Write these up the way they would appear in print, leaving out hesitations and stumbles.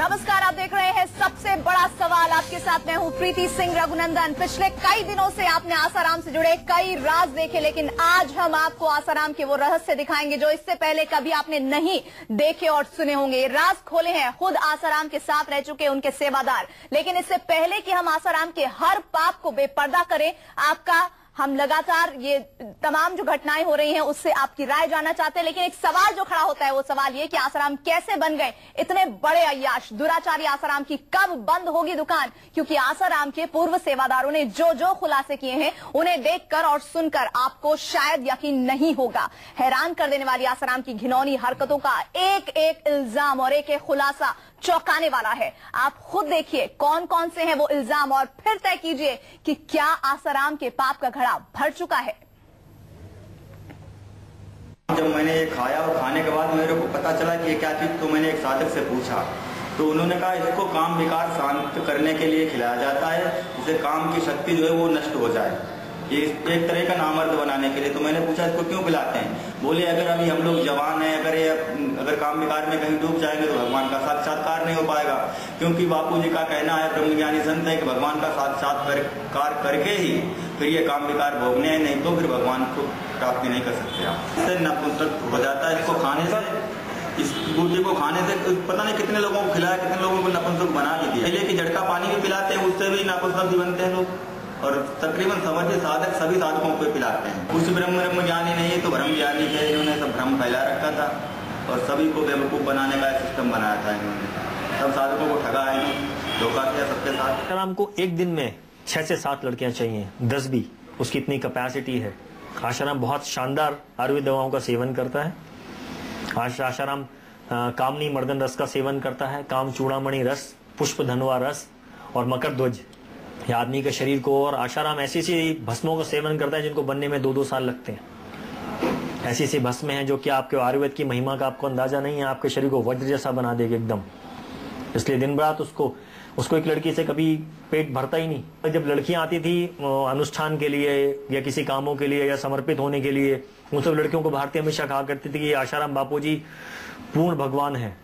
नमस्कार, आप देख रहे हैं सबसे बड़ा सवाल। आपके साथ मैं हूं प्रीति सिंह रघुनंदन। पिछले कई दिनों से आपने आसाराम से जुड़े कई राज देखे, लेकिन आज हम आपको आसाराम के वो रहस्य दिखाएंगे जो इससे पहले कभी आपने नहीं देखे और सुने होंगे। ये राज खोले हैं खुद आसाराम के साथ रह चुके उनके सेवादार। लेकिन इससे पहले कि हम आसाराम के हर पाप को बेपर्दा करें, हम लगातार ये तमाम जो घटनाएं हो रही हैं उससे आपकी राय जानना चाहते हैं। लेकिन एक सवाल जो खड़ा होता है वो सवाल ये कि आसाराम कैसे बन गए इतने बड़े अय्याश। दुराचारी आसाराम की कब बंद होगी दुकान? क्योंकि आसाराम के पूर्व सेवादारों ने जो जो खुलासे किए हैं उन्हें देखकर और सुनकर आपको शायद यकीन नहीं होगा। हैरान कर देने वाली आसाराम की घिनौनी हरकतों का एक एक इल्जाम और एक एक खुलासा चौंकाने वाला है। आप खुद देखिए कौन कौन से हैं वो इल्जाम और फिर तय कीजिए कि क्या आसाराम के पाप का घड़ा भर चुका है। जब मैंने ये खाया और खाने के बाद मेरे को पता चला कि ये क्या चीज, तो मैंने एक साधक से पूछा तो उन्होंने कहा इसको काम विकार शांत करने के लिए खिलाया जाता है, जिससे काम की शक्ति जो है वो नष्ट हो जाए, ये एक तरह का नामर्द बनाने के लिए। तो मैंने पूछा इसको क्यों पिलाते हैं? बोले अगर अभी हम लोग जवान हैं, अगर काम विकार में कहीं डूब जाएंगे तो भगवान का साक्षात्कार नहीं हो पाएगा। क्योंकि बापू जी का कहना है, ब्रह्मज्ञानी संत है, कि भगवान का साक्षात्कार करके ही फिर ये काम विकार भोगने हैं, नहीं तो फिर भगवान को प्राप्ति नहीं कर सकते आप। इससे नपुंसक हो जाता है। इसको खाने से, इस बूटी को खाने से पता नहीं कितने लोगों को खिलाया, कितने लोगों को नपुंसक बना भी दिया। पहले की जड़ का पानी भी पिलाते हैं, उससे भी नपुंसक भी बनते हैं लोग। और तकरीबन समझिए साधक सभी साधकों को पिलाते हैं। कुछ ब्रह्म ज्ञानी नहीं है तो ब्रह्म ज्ञानी है, इन्होंने सब भ्रम फैला रखा था और सभी को बेवकूफ बनाने का सिस्टम बनाया था इन्होंने। सब साधकों को ठगा है, धोखा किया सबके साथ। आसाराम को एक दिन में 6 से 7 लड़कियां चाहिए, 10 भी, उसकी इतनी कैपेसिटी है। आसाराम बहुत शानदार आयुर्वेद दवाओं का सेवन करता है। आसाराम कामनी मर्दन रस का सेवन करता है, काम चूड़ामणि रस, पुष्प धनवा रस और मकर ध्वज, यह आदमी के शरीर को। और आसाराम ऐसी ऐसी भस्मों का सेवन करता है जिनको बनने में 2-2 साल लगते हैं। ऐसी ऐसी भस्म हैं जो कि आपके आयुर्वेद की महिमा का आपको अंदाजा नहीं है, आपके शरीर को वज्र जैसा बना देगा एकदम। इसलिए दिन रात उसको एक लड़की से कभी पेट भरता ही नहीं। जब लड़कियां आती थी अनुष्ठान के लिए या किसी कामों के लिए या समर्पित होने के लिए, उन सब लड़कियों को भारती हमेशा कहा करती थी कि आसाराम बापू जी पूर्ण भगवान है,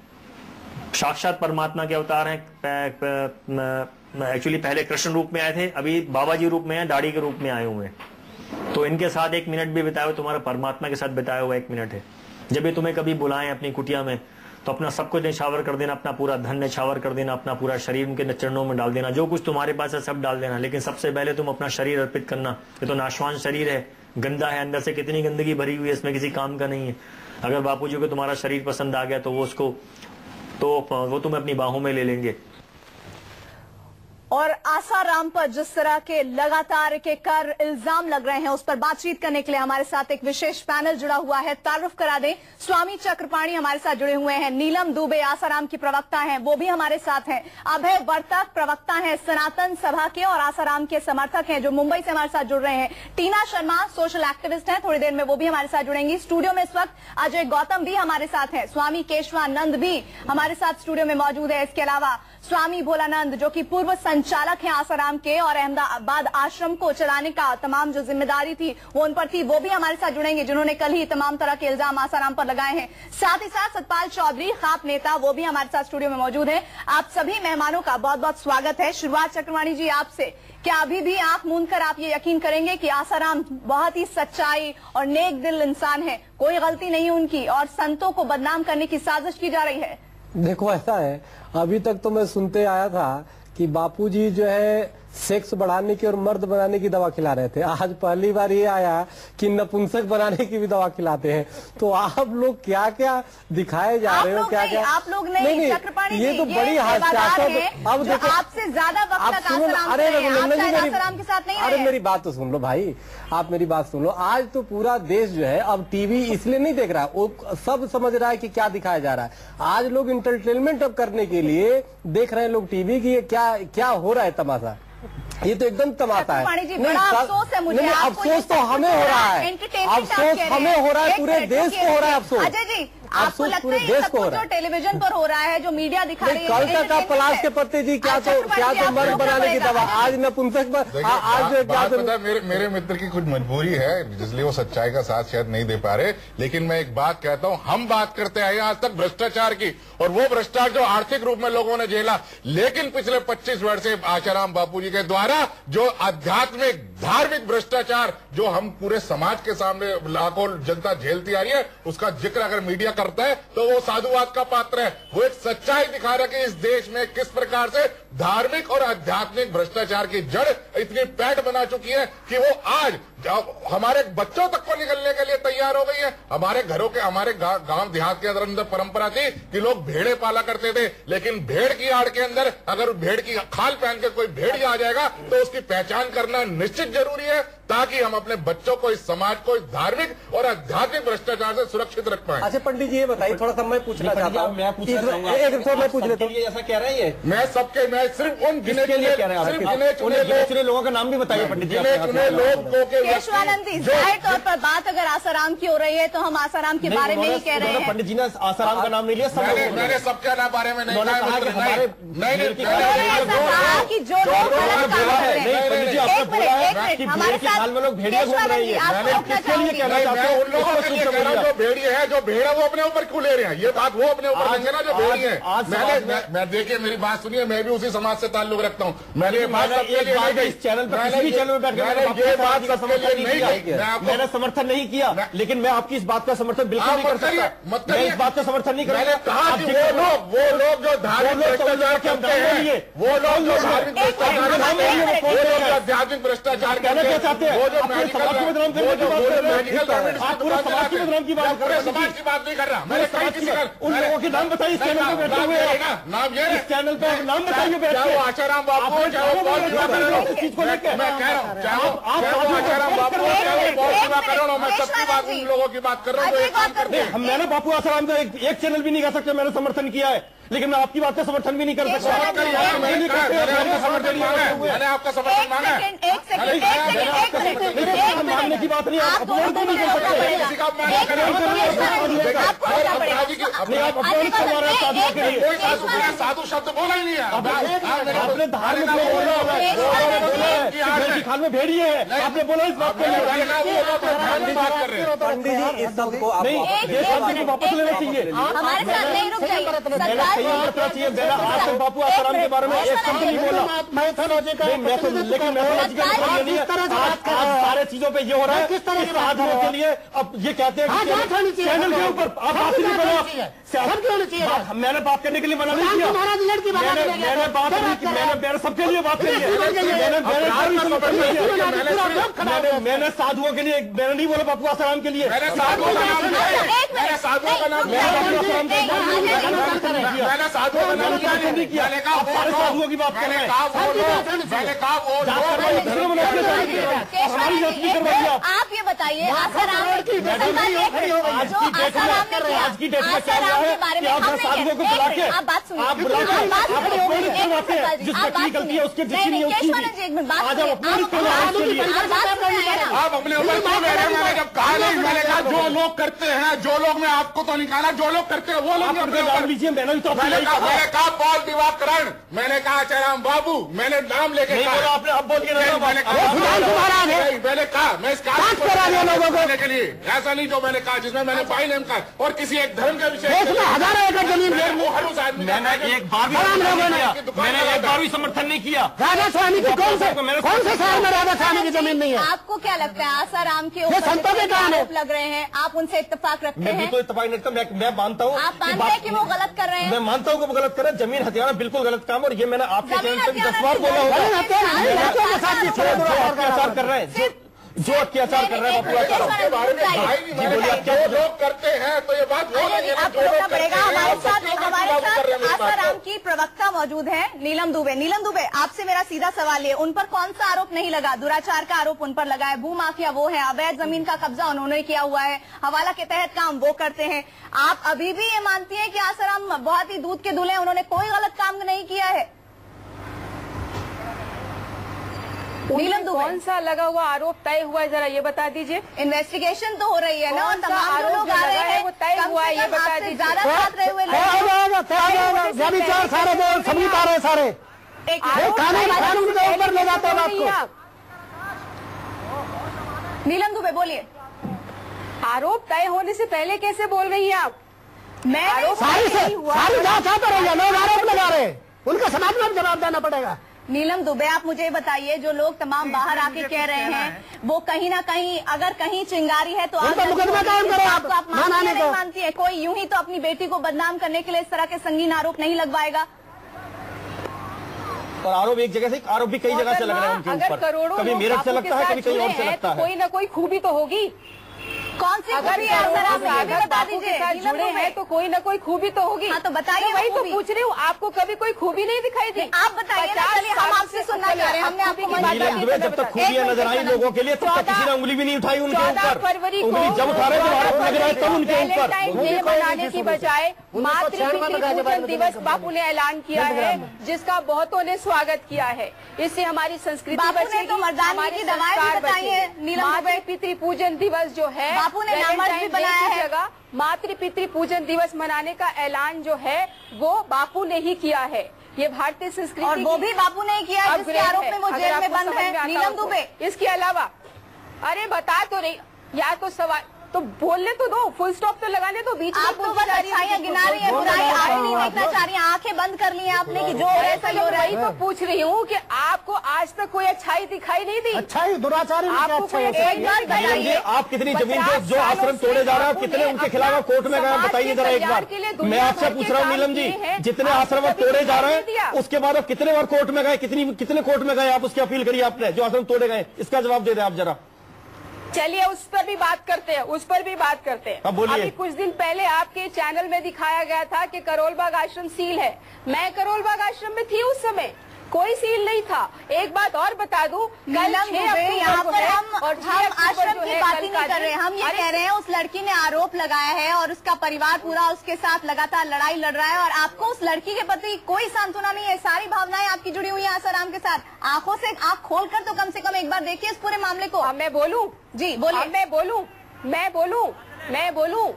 साक्षात परमात्मा के अवतार हैं। एक्चुअली पहले कृष्ण रूप में आए थे, अभी बाबा जी रूप में है, दाढ़ी के रूप में आए हुए हैं। तो इनके साथ 1 मिनट भी बिताए हुए तुम्हारा परमात्मा के साथ बिताया हुआ 1 मिनट है। जब ये तुम्हें कभी बुलाएं अपनी कुटिया में तो अपना सब कुछ न्यौछावर कर देना, अपना पूरा धन न्यौछावर कर देना, अपना पूरा शरीर उनके चरणों में डाल देना, जो कुछ तुम्हारे पास है सब डाल देना। लेकिन सबसे पहले तुम अपना शरीर अर्पित करना। ये तो नाशवान शरीर है, गंदा है, अंदर से कितनी गंदगी भरी हुई है, इसमें किसी काम का नहीं है। अगर बापूजी को तुम्हारा शरीर पसंद आ गया तो वो तुम्हें अपनी बाहों में ले लेंगे। और आसाराम पर जिस तरह के लगातार के कर इल्जाम लग रहे हैं उस पर बातचीत करने के लिए हमारे साथ एक विशेष पैनल जुड़ा हुआ है। तारुफ करा दें, स्वामी चक्रपाणी हमारे साथ जुड़े हुए हैं, नीलम दुबे आसाराम की प्रवक्ता हैं, वो भी हमारे साथ हैं, अभय वर्तक प्रवक्ता हैं सनातन सभा के और आसाराम के समर्थक हैं जो मुंबई से हमारे साथ जुड़ रहे हैं, टीना शर्मा सोशल एक्टिविस्ट हैं, थोड़ी देर में वो भी हमारे साथ जुड़ेंगी। स्टूडियो में इस वक्त अजय गौतम भी हमारे साथ है, स्वामी केशवानंद भी हमारे साथ स्टूडियो में मौजूद है। इसके अलावा स्वामी भोलानंद जो कि पूर्व संचालक हैं आसाराम के और अहमदाबाद आश्रम को चलाने का तमाम जो जिम्मेदारी थी वो उन पर थी, वो भी हमारे साथ जुड़ेंगे, जिन्होंने कल ही तमाम तरह के इल्जाम आसाराम पर लगाए हैं। साथ ही साथ सतपाल चौधरी खाप नेता, वो भी हमारे साथ स्टूडियो में मौजूद है। आप सभी मेहमानों का बहुत बहुत स्वागत है। शुरुआत चक्रवाणी जी आपसे, क्या अभी भी आंख मूंद कर आप ये यकीन करेंगे कि आसाराम बहुत ही सच्चाई और नेक दिल इंसान है, कोई गलती नहीं उनकी और संतों को बदनाम करने की साजिश की जा रही है? देखो ऐसा है, अभी तक तो मैं सुनते आया था कि बापूजी जो है सेक्स बढ़ाने की और मर्द बनाने की दवा खिला रहे थे। आज पहली बार ये आया कि नपुंसक बनाने की भी दवा खिलाते हैं। तो आप लोग क्या क्या दिखाए जा रहे हो? क्या क्या आप लोग नहीं, चक्रपाणी ये तो बड़ी हास्यास्पद। अब देखो आपसे ज्यादा वक्त तक आसाराम के साथ नहीं। अरे मेरी बात तो सुन लो भाई, आप मेरी बात सुन लो। आज तो पूरा देश जो है अब टीवी इसलिए नहीं देख रहा है, वो सब समझ रहा है कि क्या दिखाया जा रहा है। आज लोग इंटरटेनमेंट अब करने के लिए देख रहे हैं लोग टीवी की, क्या हो रहा है तमाशा। ये तो एकदम तमाशा है। बड़ा अफसोस है मुझे। अफसोस तो हमें हो रहा है, अफसोस हमें हो रहा है, पूरे देश को हो रहा है अफसोस। अजय जी आपको लगता है ये सब कुछ जो टेलीविजन पर हो रहा है, जो मीडिया दिखा रही है, कल तक आप पलाश के पत्ते जी क्या तो मर्द बनाने की दवा, आज नपुंसक आज मेरे मित्र की कुछ मजबूरी है इसलिए वो सच्चाई का साथ शायद नहीं दे पा रहे, लेकिन मैं एक बात कहता हूं, हम बात करते आए आज तक भ्रष्टाचार की, और वो भ्रष्टाचार जो आर्थिक रूप में लोगों ने झेला, लेकिन पिछले 25 वर्ष से आशाराम बापू जी के द्वारा जो आध्यात्मिक धार्मिक भ्रष्टाचार जो हम पूरे समाज के सामने लाखों जनता झेलती आ रही है, उसका जिक्र अगर मीडिया करता है तो वो साधुवाद का पात्र है। वो एक सच्चाई दिखा रहा है कि इस देश में किस प्रकार से धार्मिक और आध्यात्मिक भ्रष्टाचार की जड़ इतनी पैठ बना चुकी है कि वो आज हमारे बच्चों तक को निकलने के लिए तैयार हो गई है। हमारे घरों के, हमारे गांव देहात के अंदर परंपरा थी कि लोग भेड़े पाला करते थे, लेकिन भेड़ की आड़ के अंदर अगर भेड़ की खाल पहन के कोई भेड़िया आ जाएगा तो उसकी पहचान करना निश्चित जरूरी है, ताकि हम अपने बच्चों को, इस समाज को इस धार्मिक और आध्यात्मिक भ्रष्टाचार से सुरक्षित रख पाए। अच्छा पंडित जी ये बताइए, थोड़ा सा मैं पूछना चाहता हूँ, मैं पूछ लेता हूँ, ऐसा कह रहे हैं मैं सबके, मैं सिर्फ उन गिने चुने लोगों का नाम भी बताइए पंडित जी, गिने चुने लोगों के। केशवानंद जी, जाहिर तौर पर बात अगर आसाराम की हो रही है तो हम आसाराम के बारे में ही कह रहे हैं। पंडित जी ने आसाराम का नाम नहीं लिया, मैंने सबके नाम बारे में नहीं कहा कि जो लोग हमारे साथ में लोग भेड़िया घूम रही है, किसके लिए कहना चाहते हैं? उन लोगों के लिए कह रहा हूं जो भेड़िए है, जो भेड़ है वो अपने ऊपर क्यों ले रहे हैं, ये बात वो अपने ऊपर लेंगे ना जो भेड़िए है। मैं देखिए मेरी बात सुनिए, मैं भी उसी समाज से ताल्लुक रखता हूँ, मैंने ये बात इस चैनल पर किसी भी चैनल में मैंने समर्थन नहीं किया, लेकिन मैं आपकी इस बात का समर्थन बिल्कुल नहीं कर सकता, मैं इस बात का समर्थन नहीं करूंगा। कहा कि वो लोग जो धार्मिक भ्रष्टाचार करते हैं, वो लोग जो धार्मिक भ्रष्टाचार करते हैं, वो लोग आध्यात्मिक भ्रष्टाचार करते हैं, चाहते हैं, वो जो समाज की बदनाम करने की बात कर रहे हैं, समाज की बात नहीं कर रहा, मैंने कहीं किसी का उन लोगों के नाम बताइए, इस चैनल पे बैठे हुए हैं, नाम ये इस चैनल पे नाम बताइए, चाहे वो आशाराम बापू, चाहे वो पॉल सेवा कर रहा हूँ, चीज को लेकर मैं कह रहा हूँ, चाहे वो आशाराम बापू, चाहे वो पॉल सेवा कर रहा हूँ, मैं सबकी बात, उन लोगों की बात कर रहा हूँ जो एक काम करते हैं। मैंने बापू आसाराम का एक चैनल भी नहीं कर सकते, मैंने समर्थन किया है, लेकिन मैं आपकी बात का समर्थन भी नहीं कर सकता। मैंने आपका समर्थन मांगा है, मानने की बात नहीं, आप अपमान तो नहीं कर सकते, कोई साधु शब्द बोला ही नहीं है, आपने धार्मिक खाल में भेड़िए है, आपने बोला इस बात को बात कर रहे हैं। पंडित जी इस सब को नहीं वापस लेना चाहिए, हमारे साथ नहीं रुक जाइए, चाहिए। मेरा आज तक बापू आसाराम के बारे में एक शब्द नहीं बोला, लेकिन सारे चीजों पे ये हो रहा है किस तरह के लिए। अब ये कहते हैं चैनल के ऊपर आप बात नहीं करो, मैंने बात करने के लिए मना नहीं किया, मैंने बात नहीं की, मैंने सबके लिए बात करी है, मैंने साधुओं के लिए मैंने नहीं बोला बापू आसाराम के लिए, साधुओं का नाम नहीं किया, सारे साधुओं की बात कर रहे हैं, आप ये बताइए आसाराम आज की डेट में क्या हुआ है कि आप साधुओं को बुला के आप बात सुनिए, जिसकी गलती है उसके जिसकी आज आप अपने ऊपर क्यों ले रहे हैं? मैंने जब कहा नहीं, मैंने कहा जो लोग करते हैं, जो लोग, मैं आपको तो निकाला, जो लोग करते हैं वो लोग डाल दीजिए। मैंने कहा पॉल दिवाकरण, मैंने कहा आशाराम बाबू, मैंने नाम लेके कहा, आपने अब बोल के मैंने कहा मैं इस करने के लिए ऐसा नहीं जो मैंने कहा जिसमें मैंने बाई नेम कहा और किसी एक धर्म के विषय हजारों एकड़ जमीन मैंने एक बार भी समर्थन नहीं किया। राधा स्वामी की कौन से शहर में राधा स्वामी की जमीन नहीं है? आपको क्या लगता है आसाराम के ऊपर आरोप लग रहे हैं, आप उनसे इत्तेफाक रखते हैं? मैं बिल्कुल इत्तेफाक नहीं रखता, मैं मानता हूँ, आप मानते हैं कि वो गलत कर रहे हैं? मैं मानता हूँ कि वो गलत कर रहे हैं, जमीन हथियाना बिल्कुल गलत काम, और ये मैंने आपके चैनल पर 10 बार बोला होगा, अत्याचार कर रहे हैं, जो अत्याचार कर रहे हैं जो लोग करते हैं, तो ये बात आपको रोकना पड़ेगा। हमारे साथ आसाराम की प्रवक्ता मौजूद है नीलम दुबे। नीलम दुबे, आपसे मेरा सीधा सवाल है, उन पर कौन सा आरोप नहीं लगा? दुराचार का आरोप उन पर लगा है, भूमाफिया वो है, अवैध जमीन का कब्जा उन्होंने किया हुआ है, हवाला के तहत काम वो करते हैं। आप अभी भी ये मानती हैं कि आसाराम बहुत ही दूध के दूल्हे हैं, उन्होंने कोई गलत काम नहीं किया है? नीलम दुबे, कौन सा लगा हुआ आरोप तय हुआ है, जरा ये बता दीजिए। इन्वेस्टिगेशन तो हो रही है ना, और तमाम जो लोग आ रहे हैं वो तय हुआ है ये बता दीजिए। ज्यादा साथ रहे हुए व्यभिचार सारे जो सबूत आ रहे हैं सारे कानून के ऊपर ले जाते हैं बात को। नीलम दुबे बोलिए। आरोप तय होने से पहले कैसे बोल रही हैं आप? मैं सारी जांच आप रही लोग आरोप लगा रहे हैं, उनका समाज में जवाब देना पड़ेगा। नीलम दुबे, आप मुझे बताइए, जो लोग तमाम बाहर आके कह रहे हैं वो कहीं ना कहीं अगर कहीं चिंगारी है तो उनका मुकदमा कायम करो आप नहीं मानती है? कोई यूं ही तो अपनी बेटी को बदनाम करने के लिए इस तरह के संगीन आरोप नहीं लगवाएगा। और आरोप एक जगह से, आरोप भी कई जगह से लग रहे हैं उनके ऊपर। कभी मेरठ से लगता है, कभी कहीं और से लगता है। कोई ना कोई खूबी तो होगी। कौन सी खूबी है? सर आप आगे बता दीजिए। जुड़े हैं तो कोई ना कोई खूबी तो होगी। हाँ तो बताइए। वही तो पूछ रही हूँ, आपको कभी कोई खूबी नहीं दिखाई दी? आप बताइए ना, चलिए हम आपसे सुनना चाह रहे हैं। हमने आपको जब तक खूबियां नजर आई लोगों के लिए तब तक किसी ने उंगली भी नहीं उठाई उनके ऊपर। 14 फरवरी को जब उठा रहे थे आरोप लग रहा है तब उनके ऊपर। डे मनाने की बजाय मातृ पूजन दिवस बापू ने ऐलान किया है, जिसका बहुतों ने स्वागत किया है। इससे हमारी संस्कृति बचेगी, हमारी संस्कार बचेंगे। मातृ पितृ पूजन दिवस जो है, बापू ने नामर्ज भी बनाया है। जगह मातृ पितृ पूजन दिवस मनाने का ऐलान जो है वो बापू ने ही किया है। ये भारतीय संस्कृति और वो भी बापू ने किया, जिसके आरोप में वो जेल में बंद है। नीलम दुबे, इसके अलावा अरे बता तो रही, या तो सवाल तो बोलने तो दो, फुल स्टॉप तो लगाने तो बीच में। आप तो बस अच्छाइयाँ गिना रही है, बुराई आगे नहीं देखना चाह रही है। आंखें बंद कर ली हैं आपने कि जो हो रहा है सही हो रहा है। वही तो पूछ रही हूँ कि आपको आज तक कोई अच्छाई दिखाई नहीं दी। अच्छाई दुराचारी आपको कोई एक बार बताइए, आप कितनी जमीन के जो आश्रम तोड़े जा रहे हैं, कितने उनके खिलाफ कोर्ट में गए, बताइए जरा एक बार। मैं आपसे पूछ रहा हूँ नीलम जी, जितने आश्रम अब तोड़े जा रहे हैं उसके बाद आप कितने बार कोर्ट में गए, कितने कोर्ट में गए आप, उसकी अपील करिए आपने जो आश्रम तोड़े गए, इसका जवाब दे रहे आप जरा। चलिए उस पर भी बात करते हैं, उस पर भी बात करते हैं। अभी कुछ दिन पहले आपके चैनल में दिखाया गया था कि करोलबाग आश्रम सील है। मैं करोलबाग आश्रम में थी उस समय, कोई सील नहीं था। एक बात और बता दूं, कल 6 यहाँ पर हम आश्रम की बात कल ही नहीं कर रहे, हम ये कह रहे हैं उस लड़की ने आरोप लगाया है और उसका परिवार पूरा उसके साथ लगातार लड़ाई लड़ रहा है और आपको उस लड़की के प्रति कोई सांत्वना नहीं है। सारी भावनाएं आपकी जुड़ी हुई है आसाराम के साथ। आंखों से आंख खोलकर तो कम से कम एक बार देखिए इस पूरे मामले को। मैं बोलूं? जी बोलिए। मैं बोलूं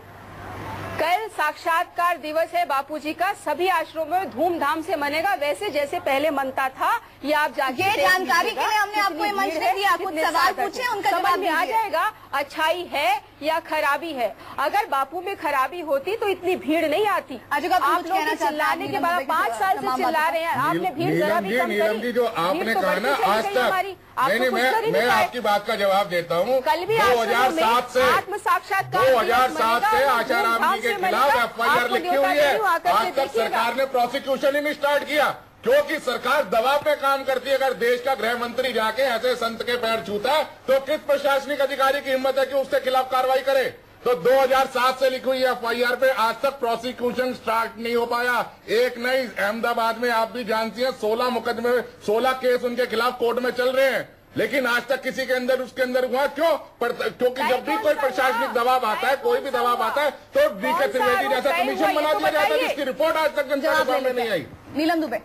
कल साक्षात्कार दिवस है बापूजी का, सभी आश्रमों में धूमधाम से मनेगा, वैसे जैसे पहले मनता था। ये आप जाके जानकारी के लिए हमने आपको ये मंच दे दिया, कुछ सवाल पूछे उनका समझ में आ जाएगा अच्छाई है या खराबी है। अगर बापू में खराबी होती तो इतनी भीड़ नहीं आती। आप लोग चिल्लाने के बाद 5 साल से चिल्ला रहे हैं, आपने भीड़ जरा भी कम नीलम जी जो आपने कहा ना आज तक, नहीं मैं आपकी बात का जवाब देता हूँ। कल भी 2007 से आत्म साक्षात्कार 2007 से आशाराम जी के खिलाफ FIR लिखी हुई है। आज तक सरकार ने प्रोसिक्यूशन ही नहीं स्टार्ट किया, क्योंकि सरकार दबाव पे काम करती है। अगर देश का गृह मंत्री जाके ऐसे संत के पैर छूता है तो किस प्रशासनिक अधिकारी की हिम्मत है कि उसके खिलाफ कार्रवाई करे। तो 2007 से लिखी हुई FIR पे आज तक प्रोसिक्यूशन स्टार्ट नहीं हो पाया। एक नहीं, अहमदाबाद में आप भी जानती हैं 16 मुकदमे 16 केस उनके खिलाफ कोर्ट में चल रहे हैं, लेकिन आज तक किसी के अंदर उसके अंदर हुआ क्यों? क्योंकि जब भी कोई प्रशासनिक दबाव आता है, कोई भी दबाव आता है तो DK त्रिवेदी जैसा कमीशन बना दिया जाता है जिसकी रिपोर्ट आज तक जनता के सामने नहीं आई। नीलम दुबे,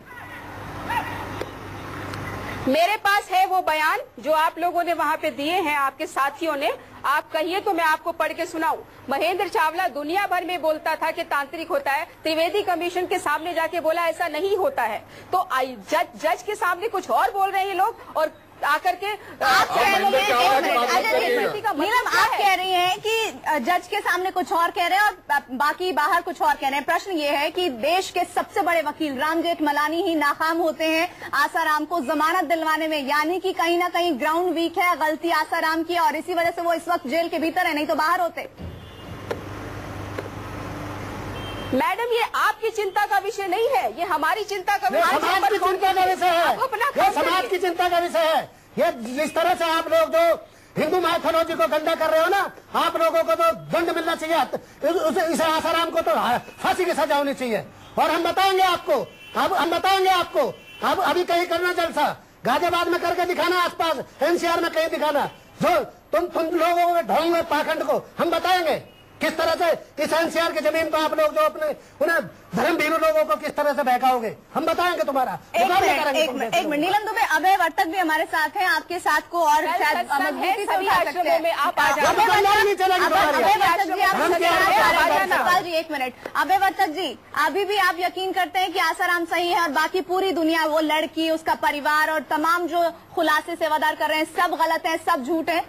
मेरे पास है वो बयान जो आप लोगों ने वहाँ पे दिए हैं, आपके साथियों ने। आप कहिए तो मैं आपको पढ़ के सुनाऊं। महेंद्र चावला दुनिया भर में बोलता था कि तांत्रिक होता है, त्रिवेदी कमीशन के सामने जाके बोला ऐसा नहीं होता है। तो जज के सामने कुछ और बोल रहे हैं ये लोग और आकर के आप कह रही हैं कि जज के सामने कुछ और कह रहे हैं और बाकी बाहर कुछ और कह रहे हैं। प्रश्न ये है कि देश के सबसे बड़े वकील राम जेठमलानी ही नाकाम होते हैं आसाराम को जमानत दिलवाने में, यानी कि कहीं ना कहीं ग्राउंड वीक है, गलती आसाराम की और इसी वजह से वो इस वक्त जेल के भीतर है, नहीं तो बाहर होते। मैडम ये आपकी चिंता का विषय नहीं है, ये हमारी चिंता का विषय है। समाज की चिंता का विषय है, ये समाज की चिंता का विषय है। ये जिस तरह से आप लोग जो हिंदू माइथोलॉजी को गंदा कर रहे हो ना, आप लोगों को तो दंड मिलना चाहिए। इसे आसाराम को तो फांसी की सजा होनी चाहिए। और हम बताएंगे आपको, अब अभी कहीं करना जलसा, गाजियाबाद में करके दिखाना, आसपास NCR में कहीं दिखाना, जो तुम लोगों के ढोंग में पाखंड को हम बताएंगे किस तरह से इस NCR की जमीन को आप लोग जो अपने उन्हें धर्मभीरू लोगों को किस तरह से बहकाओगे, हम बताएंगे तुम्हारा। एक मिनट नीलम दुबे, अभय वर्तक भी हमारे साथ हैं, आपके साथ को और शायद मजबूती से उठा सकते हैं। आप आ जाए, अभय वर्तक जी आप इकबाल जी एक मिनट, अभय वर्तक जी, अभी भी आप यकीन करते हैं कि आसाराम सही है और बाकी पूरी दुनिया, वो लड़की, उसका परिवार और तमाम जो खुलासे सेवादार कर रहे हैं सब गलत है, सब झूठ है?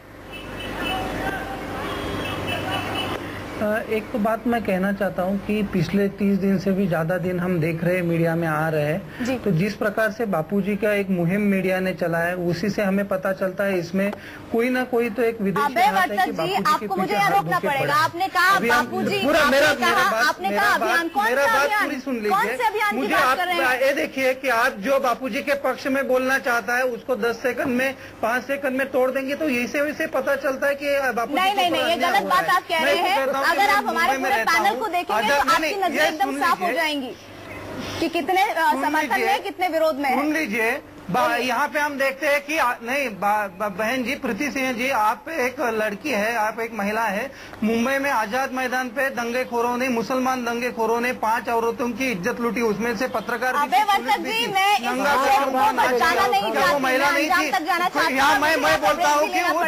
एक तो बात मैं कहना चाहता हूं कि पिछले 30 दिन से भी ज्यादा दिन हम देख रहे हैं, मीडिया में आ रहे हैं, तो जिस प्रकार से बापूजी का एक मुहिम मीडिया ने चलाया, उसी से हमें पता चलता है इसमें कोई ना कोई तो एक विदेशी जी, आपको मुझे यहाँ रोकना पड़ेगा। आपने कहा बापूजी, आपने कहा अभियान, कौन सा अभियान? पूरी सुन लीजिए मुझे। आप ये देखिए कि आप जो बापूजी के पक्ष में बोलना चाहता है उसको 10 सेकंड में, 5 सेकंड में तोड़ देंगे, तो इसे वैसे पता चलता है कि बापूजी नहीं, ये गलत बात आप कह रहे हैं। अगर आप हमारे पूरे पैनल को देखेंगे तो आपकी नजर एकदम साफ हो जाएंगी कि कितने समर्थन में, कितने विरोध में। सुन लीजिए, यहाँ पे हम देखते हैं कि नहीं बहन जी, प्रीति सिंह जी, आप एक लड़की है, आप एक महिला है। मुंबई में आजाद मैदान पे दंगेखोरों ने, मुसलमान दंगेखोरों ने 5 औरतों की इज्जत लूटी, उसमें से पत्रकार जी, मैं महिला नहीं थी। यहाँ मैं बोलता हूँ कि वो